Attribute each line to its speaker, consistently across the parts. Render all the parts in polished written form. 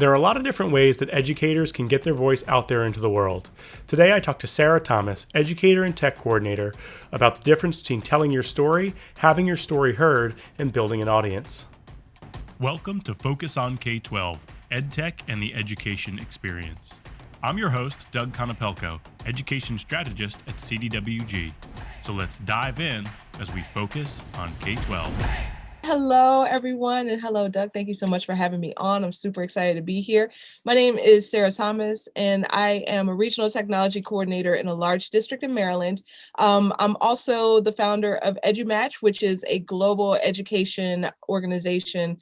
Speaker 1: There are a lot of different ways that educators can get their voice out there into the world. Today I talked to Sarah Thomas, educator and tech coordinator, about the difference between telling your story, having your story heard, and building an audience. Welcome to Focus on K-12, EdTech and the Education Experience. I'm your host, Doug Konopelko, education strategist at CDWG. So let's dive in as we focus on K-12.
Speaker 2: Hello, everyone, and hello, Doug. Thank you so much for having me on. I'm super excited to be here. My name is Sarah Thomas, and I am a regional technology coordinator in a large district in Maryland. I'm also the founder of EduMatch, which is a global education organization,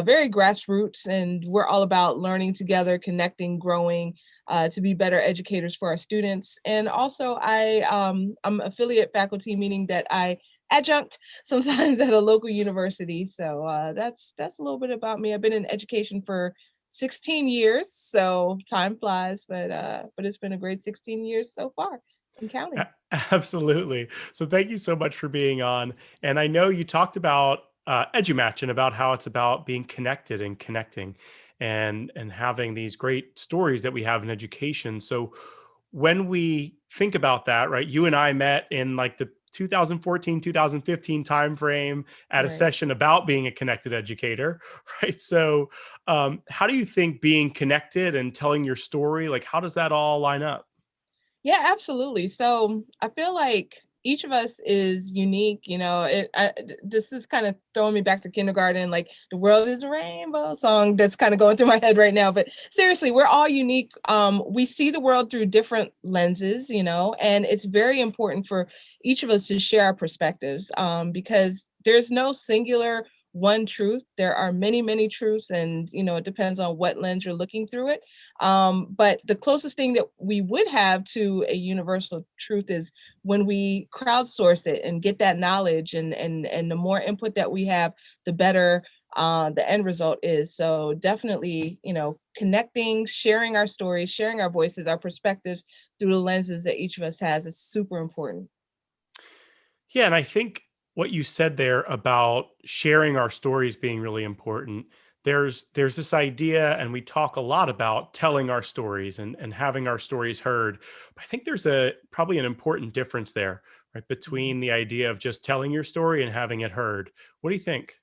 Speaker 2: very grassroots, and we're all about learning together, connecting, growing, to be better educators for our students. And also, I'm affiliate faculty, meaning that I adjunct sometimes at a local university. So that's a little bit about me. I've been in education for 16 years, so time flies, but it's been a great 16 years so far and counting.
Speaker 1: Absolutely. So thank you so much for being on. And I know you talked about EduMatch and about how it's about being connected and connecting and having these great stories that we have in education. So when we think about that, right, you and I met in like the 2014, 2015 timeframe at a
Speaker 2: Right.
Speaker 1: session about being a connected educator, right? So how do you think being connected and telling your story, like how does that all line up?
Speaker 2: Yeah, absolutely. So I feel like each of us is unique. This is kind of throwing me back to kindergarten, like the world is a rainbow song that's kind of going through my head right now. But seriously, we're all unique. We see the world through different lenses, and it's very important for each of us to share our perspectives because there's no singular one truth. There are many, many truths, and it depends on what lens you're looking through it. But the closest thing that we would have to a universal truth is when we crowdsource it and get that knowledge, and the more input that we have, the better the end result is. So definitely, connecting, sharing our stories, sharing our voices, our perspectives through the lenses that each of us has is super important.
Speaker 1: Yeah, and I think what you said there about sharing our stories being really important. There's this idea, and we talk a lot about telling our stories and having our stories heard. But I think there's a probably an important difference there, right,
Speaker 2: Mhm.
Speaker 1: between the idea of just telling your story and having it heard. What do you think?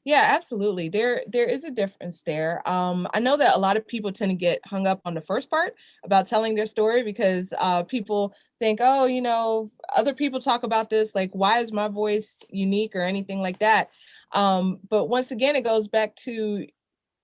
Speaker 2: Yeah, absolutely. There is a difference there. I know that a lot of people tend to get hung up on the first part about telling their story because people think, oh, other people talk about this, like, why is my voice unique or anything like that? But once again, it goes back to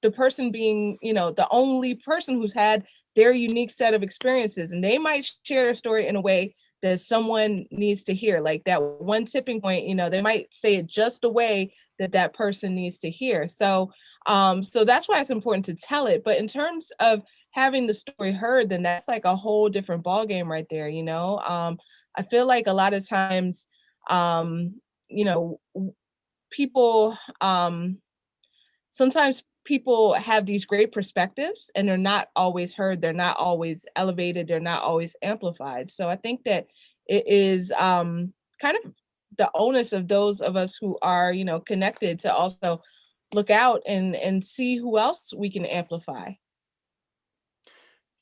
Speaker 2: the person being, the only person who's had their unique set of experiences, and they might share their story in a way that someone needs to hear, like that one tipping point. They might say it just a way that that person needs to hear. So that's why it's important to tell it. But in terms of having the story heard, then that's like a whole different ball game right there. I feel like a lot of times, um you know people sometimes people have these great perspectives and they're not always heard, they're not always elevated, they're not always amplified. So I think that it is kind of the onus of those of us who are, connected to also look out and see who else we can amplify.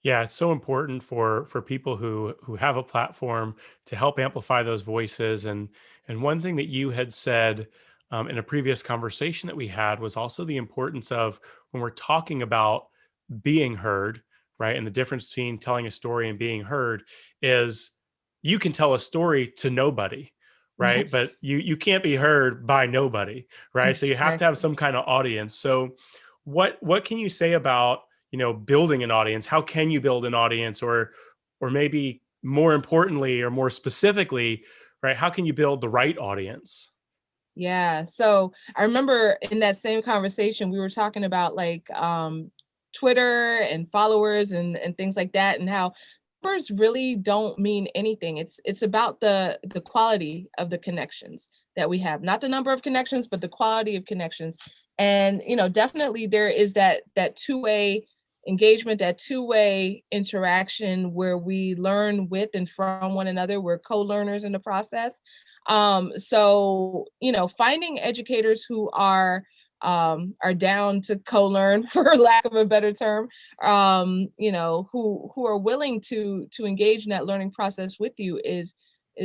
Speaker 1: Yeah, it's so important for people who have a platform to help amplify those voices. And one thing that you had said in a previous conversation that we had was also the importance of when we're talking about being heard, right? And the difference between telling a story and being heard is you can tell a story to nobody, right? But
Speaker 2: Yes.
Speaker 1: you can't be heard by nobody, right? So you have to have
Speaker 2: Exactly.
Speaker 1: some kind of audience. So what can you say about building an audience? How can you build an audience, or maybe more importantly or more specifically, right, how can you build the right audience?
Speaker 2: Yeah. So I remember in that same conversation, we were talking about like Twitter and followers and things like that, and how numbers really don't mean anything. It's about the quality of the connections that we have, not the number of connections, but the quality of connections. And definitely there is that two-way engagement, that two-way interaction where we learn with and from one another. We're co-learners in the process. So finding educators who are are down to co-learn, for lack of a better term, who are willing to engage in that learning process with you is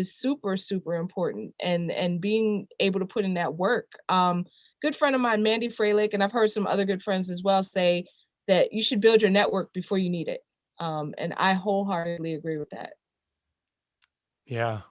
Speaker 2: super, super important. And being able to put in that work. Good friend of mine, Mandy Freilich, and I've heard some other good friends as well say that you should build your network before you need it. And I wholeheartedly agree with that.
Speaker 1: Yeah.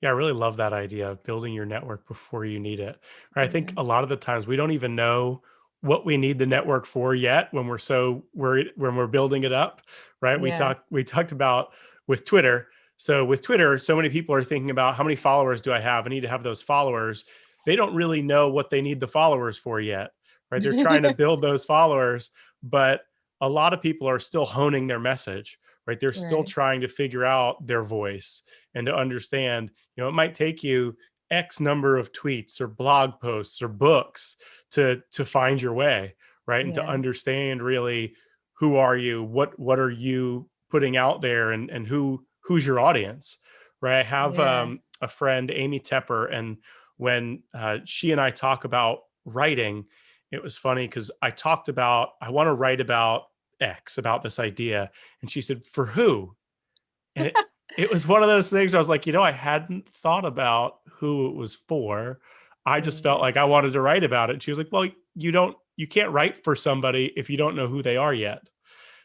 Speaker 1: Yeah, I really love that idea of building your network before you need it. Right? I think
Speaker 2: Yeah.
Speaker 1: a lot of the times we don't even know what we need the network for yet when we're so worried when we're building it up, right?
Speaker 2: Yeah.
Speaker 1: We talked about with Twitter. So with Twitter, so many people are thinking about how many followers do I have? I need to have those followers. They don't really know what they need the followers for yet, right? They're trying to build those followers, but a lot of people are still honing their message, right? They're still
Speaker 2: Right.
Speaker 1: trying to figure out their voice and to understand, it might take you X number of tweets or blog posts or books to find your way, right? And to
Speaker 2: Yeah.
Speaker 1: understand really who are you, what are you putting out there, and who's your audience, right? I have
Speaker 2: Yeah.
Speaker 1: a friend, Amy Tepper, and when she and I talk about writing, it was funny because I want to write about X, about this idea, and she said, "For who?" And it was one of those things where I was like, I hadn't thought about who it was for. I just felt
Speaker 2: Yeah.
Speaker 1: like I wanted to write about it. And she was like, "Well, you can't write for somebody if you don't know who they are yet."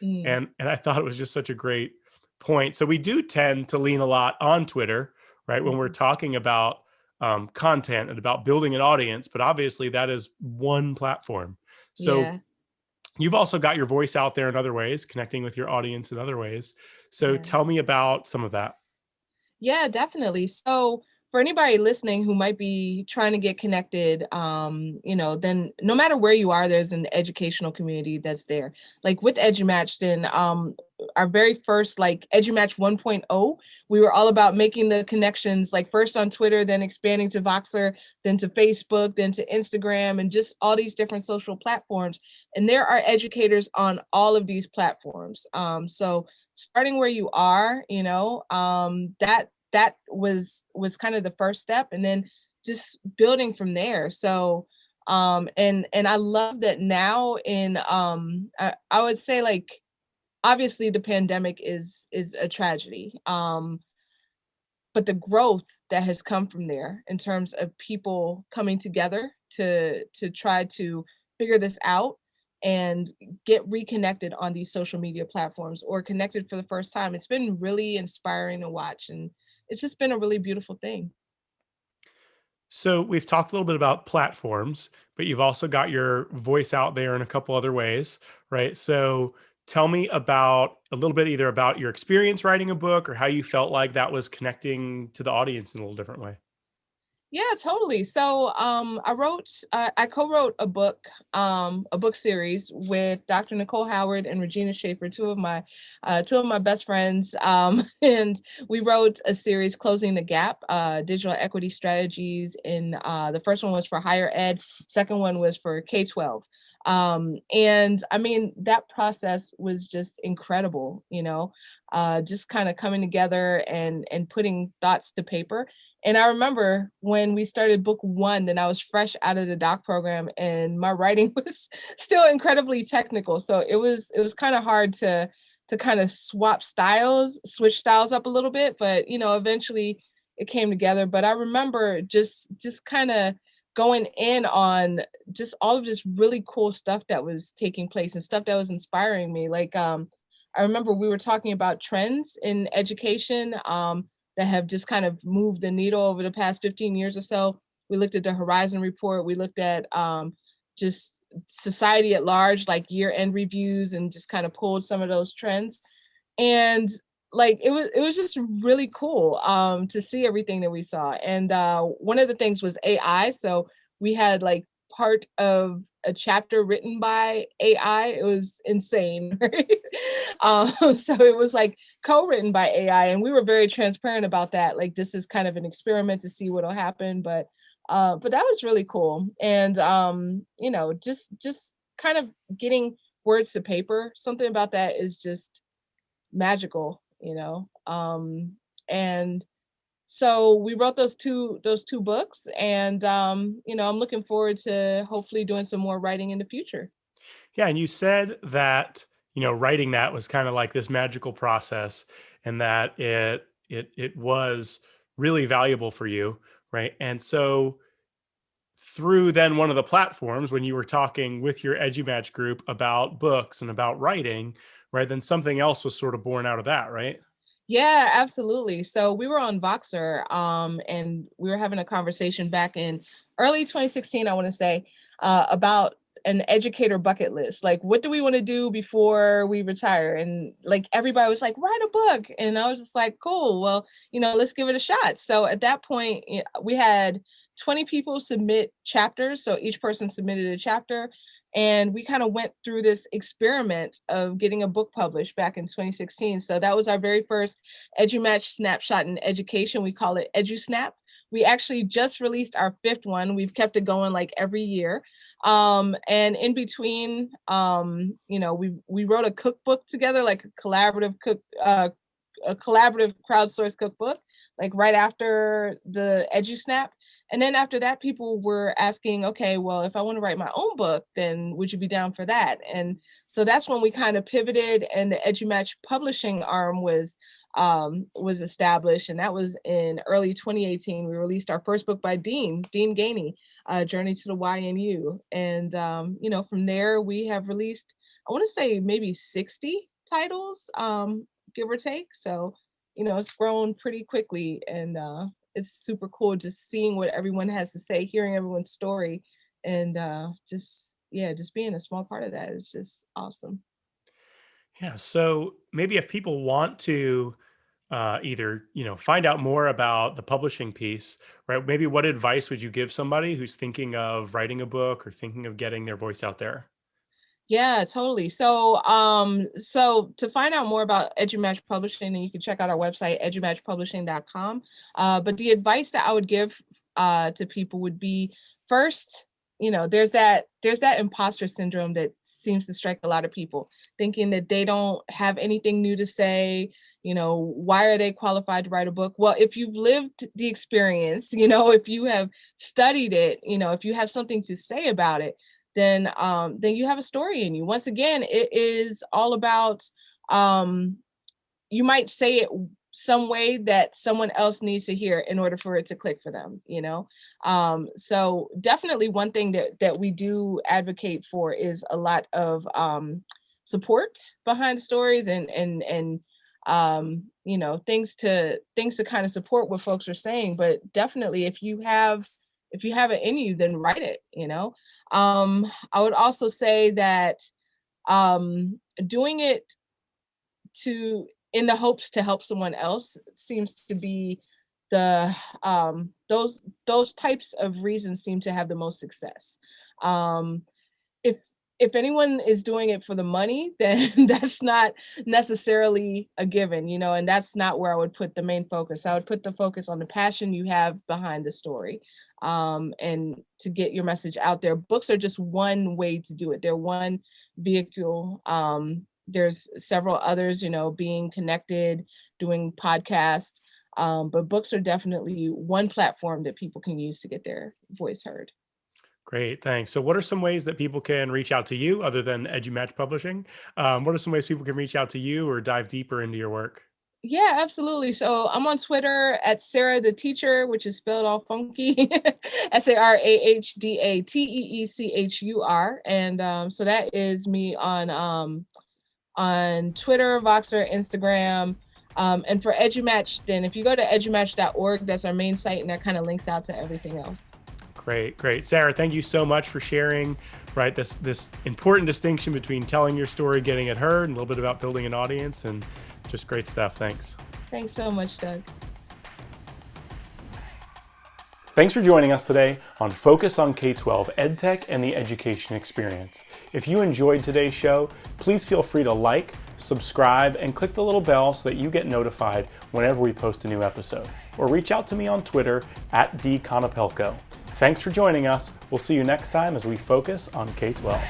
Speaker 2: Mm.
Speaker 1: And I thought it was just such a great point. So we do tend to lean a lot on Twitter, right, when we're
Speaker 2: Mhm.
Speaker 1: talking about content and about building an audience. But obviously, that is one platform. So
Speaker 2: Yeah.
Speaker 1: you've also got your voice out there in other ways, connecting with your audience in other ways. So
Speaker 2: Yeah.
Speaker 1: tell me about some of that.
Speaker 2: Yeah, definitely. So for anybody listening who might be trying to get connected, then no matter where you are, there's an educational community that's there. Like with EduMatch, then our very first like EduMatch 1.0, we were all about making the connections, like first on Twitter, then expanding to Voxer, then to Facebook, then to Instagram, and just all these different social platforms. And there are educators on all of these platforms. So starting where you are, that was kind of the first step, and then just building from there. So and I love that now I would say, like, obviously the pandemic is a tragedy, but the growth that has come from there in terms of people coming together to try to figure this out and get reconnected on these social media platforms or connected for the first time, it's been really inspiring to watch, and it's just been a really beautiful thing.
Speaker 1: So we've talked a little bit about platforms, but you've also got your voice out there in a couple other ways, right? So tell me about a little bit either about your experience writing a book or how you felt like that was connecting to the audience in a little different way.
Speaker 2: Yeah, totally. So, I co-wrote a book series with Dr. Nicole Howard and Regina Schaefer, two of my best friends. And we wrote a series, Closing the Gap, digital equity strategies. The first one was for higher ed, second one was for K-12. And I mean, that process was just incredible, just kind of coming together and putting thoughts to paper. And I remember when we started book one, then I was fresh out of the doc program and my writing was still incredibly technical. So it was kind of hard to kind of switch styles up a little bit, but eventually it came together. But I remember just kind of going in on just all of this really cool stuff that was taking place and stuff that was inspiring me. Like I remember we were talking about trends in education. That have just kind of moved the needle over the past 15 years or so. We looked at the Horizon report. We looked at just society at large, like year-end reviews, and just kind of pulled some of those trends. And like it was just really cool to see everything that we saw. And one of the things was AI. So we had like part of a chapter written by AI. It was insane, right? So it was like co-written by AI, and we were very transparent about that. Like, this is kind of an experiment to see what'll happen, but that was really cool. And just kind of getting words to paper. Something about that is just magical. And So we wrote those two books, and I'm looking forward to hopefully doing some more writing in the future.
Speaker 1: Yeah, and you said that, writing that was kind of like this magical process and that it was really valuable for you, right? And so through then one of the platforms when you were talking with your EduMatch group about books and about writing, right? Then something else was sort of born out of that, right?
Speaker 2: Yeah, absolutely. So we were on Voxer, and we were having a conversation back in early 2016, I want to say, about an educator bucket list. Like, what do we want to do before we retire? And like everybody was like, write a book. And I was just like, cool. Well, let's give it a shot. So at that point, we had 20 people submit chapters. So each person submitted a chapter. And we kind of went through this experiment of getting a book published back in 2016. So that was our very first EduMatch snapshot in education. We call it EduSnap. We actually just released our fifth one. We've kept it going like every year. And in between, we wrote a cookbook together, like a collaborative crowdsourced cookbook, like right after the EduSnap. And then after that, people were asking, okay, well, if I want to write my own book, then would you be down for that? And so that's when we kind of pivoted, and the EduMatch Publishing arm was established, and that was in early 2018. We released our first book by Dean Gainey, Journey to the YNU, and from there we have released, I want to say maybe 60 titles, give or take. So it's grown pretty quickly, and it's super cool just seeing what everyone has to say, hearing everyone's story, and just being a small part of that is just awesome.
Speaker 1: Yeah. So maybe if people want to either find out more about the publishing piece, right? Maybe what advice would you give somebody who's thinking of writing a book or thinking of getting their voice out there?
Speaker 2: Yeah, totally. So to find out more about EduMatch Publishing, and you can check out our website, edumatchpublishing.com. But the advice that I would give to people would be, first, there's that imposter syndrome that seems to strike a lot of people, thinking that they don't have anything new to say. Why are they qualified to write a book? Well, if you've lived the experience, if you have studied it, if you have something to say about it, then you have a story in you. Once again, it is all about, um, you might say it some way that someone else needs to hear in order for it to click for them. So definitely one thing that we do advocate for is a lot of support behind the stories, and things to kind of support what folks are saying. But definitely, if you have it in you, then write it. I would also say that doing it to in the hopes to help someone else seems to be those types of reasons seem to have the most success. Um, if if anyone is doing it for the money, then that's not necessarily a given, and that's not where I would put the main focus. I would put the focus on the passion you have behind the story, and to get your message out there. Books are just one way to do it. They're one vehicle. There's several others, being connected, doing podcasts, but books are definitely one platform that people can use to get their voice heard.
Speaker 1: Great, thanks. So, what are some ways that people can reach out to you other than EduMatch Publishing? What are some ways people can reach out to you or dive deeper into your work?
Speaker 2: Yeah, absolutely. So I'm on Twitter at Sarah the Teacher, which is spelled all funky, SarahDeeChur, and so that is me on Twitter, Voxer, Instagram, and for EduMatch. Then if you go to edumatch.org, that's our main site, and that kind of links out to everything else.
Speaker 1: Great, great. Sarah, thank you so much for sharing, right, this important distinction between telling your story, getting it heard, and a little bit about building an audience, and just great stuff. Thanks.
Speaker 2: Thanks so much, Doug.
Speaker 1: Thanks for joining us today on Focus on K-12 EdTech and the Education Experience. If you enjoyed today's show, please feel free to like, subscribe, and click the little bell so that you get notified whenever we post a new episode. Or reach out to me on Twitter @dconopelco. Thanks for joining us. We'll see you next time as we focus on K-12.